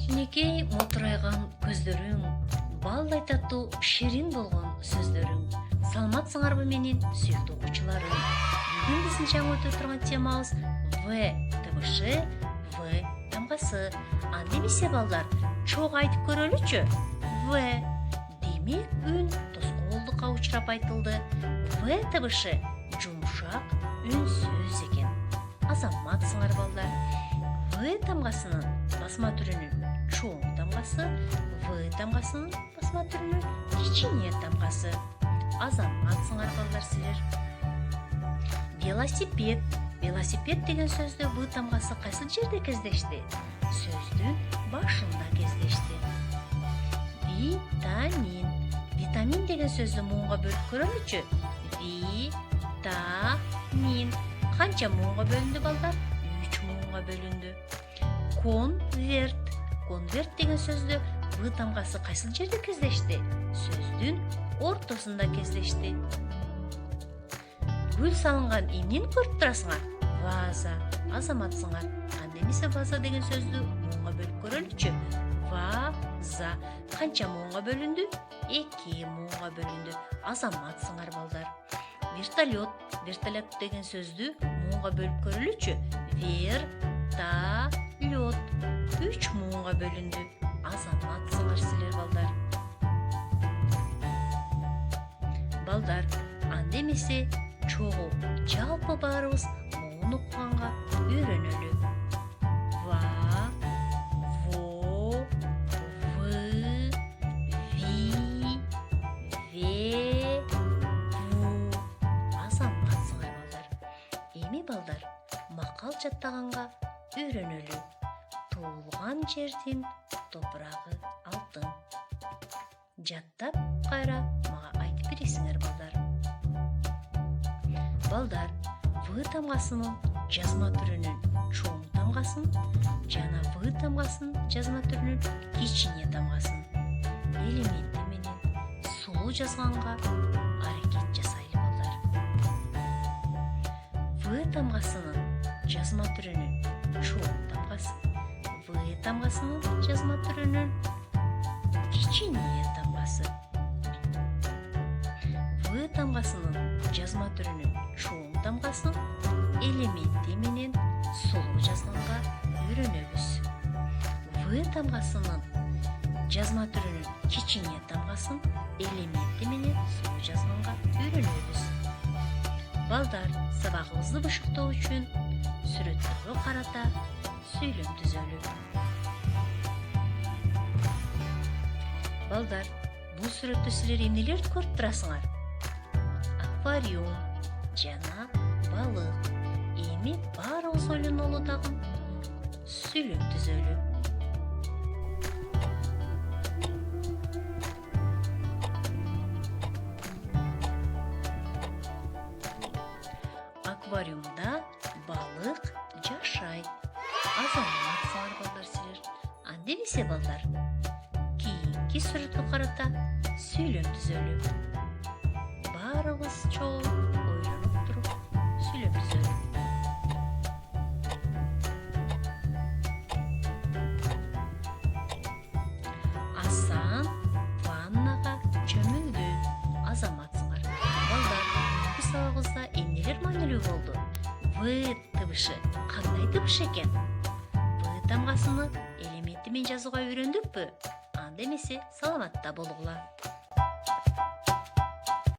Кичинекей мотурайган көздөрүң, балдай таттуу шириң болгон сөздөрүң. Саламатсыңарбы менин сүйүктүү окуучуларым? Бүгүн биздин жаңы өтүп турган темабыз В табышы, В тамгасы. Анда эмесе балдар, чогуу айтып көрөлүчү. В. Демек үн тоскоолдукка учурап айтылды. В табышы жумшак үнсүз экен. Азаматсыңар балдар. В тамгасынын басма түрүнүн чоң тамгасы, В тамгасынын басма түрүнүн кичине тамгасы. Азаматсыңар балдар силер. Велосипед. Велосипед деген сөздө В тамгасы кайсы жерде кездешти? Сөздүн башында кездешти. Витамин. Витамин деген сөздү муунга бөлүп көрөлүчү. Витамин. Канча муунга бөлүндү балдар? 3 муунга бөлүндү. Конверт. Конверт деген сөздө В тамгасы кайсы жерде кездешти? Сөздүн ортосунда кездешти. Гүл салынган эмнени көрүп турасыңар? Ваза. Азаматсыңар. Анда эмесе ваза деген сөздү муунга бөлүп көрөлүчү. Ваза. Канча муунга бөлүндү? 2 муунга бөлүндү. Азаматсыңар балдар. Вертолет. Вертолет деген сөздү муунга бөлүп көрөлүчү. Вертолет. 3 муунга бөлүндү. Азаматсыңар силер балдар. Балдар, анда эмесе чогуу жалпы баарыбыз муун укканга үйрөнөлү. Ва, во, вы, ви, ве, ву. Азаматсыңар балдар. Эми балдар, макал жаттаганга үйрөнөлү. Туулган жердин топурагы алтын. Жаттап кайра мага айтып бересиңер балдар. Балдар, В тамгасынын жазма түрүнүн чоң тамгасын жана В тамгасынын жазма түрүнүн кичине тамгасын элементи менен сулуу жазганга аракет жасайлы балдар. В тамгасынын жазма түрүнүн чоң тамгасы, В тамгасынын жазма түрүнүн кичине тамгасы. В тамгасынын жазма түрүнүн чоң тамгасын элементи менен сулуу жазганга үйрөнөбүз. В тамгасынын жазма түрүнүн кичине тамгасын элементи менен сулуу жазганга үйрөнөбүз. Балдар, сабагыбызды бышыктоо үчүн сүрөттөргө карата сүйлөм түзөлү. Балдар, бул сүрөттө силер эмнелерди көрүп турасыңар? Аквариум жана балык. Эми баарыбыз ойлонолу дагы сүйлөм түзөлү. Аквариумда балык жашайт. Азаматсыңар балдар силер. Анда эмесе балдар, кийинки сүрөткө карата сүйлөм түзөлү. Баарыбыз чогуу ойлонуп туруп сүйлөм түзөлү. Асан ваннага чөмүлдү. Азаматсыңар. Балдар, бүгүнкү сабагыбызда эмнелер маанилүү болду? В табышы кандай табыш экен? В тамгасыны элементи менен жазууга үйрөндүкпү? Анда эмесе саламатта болгула.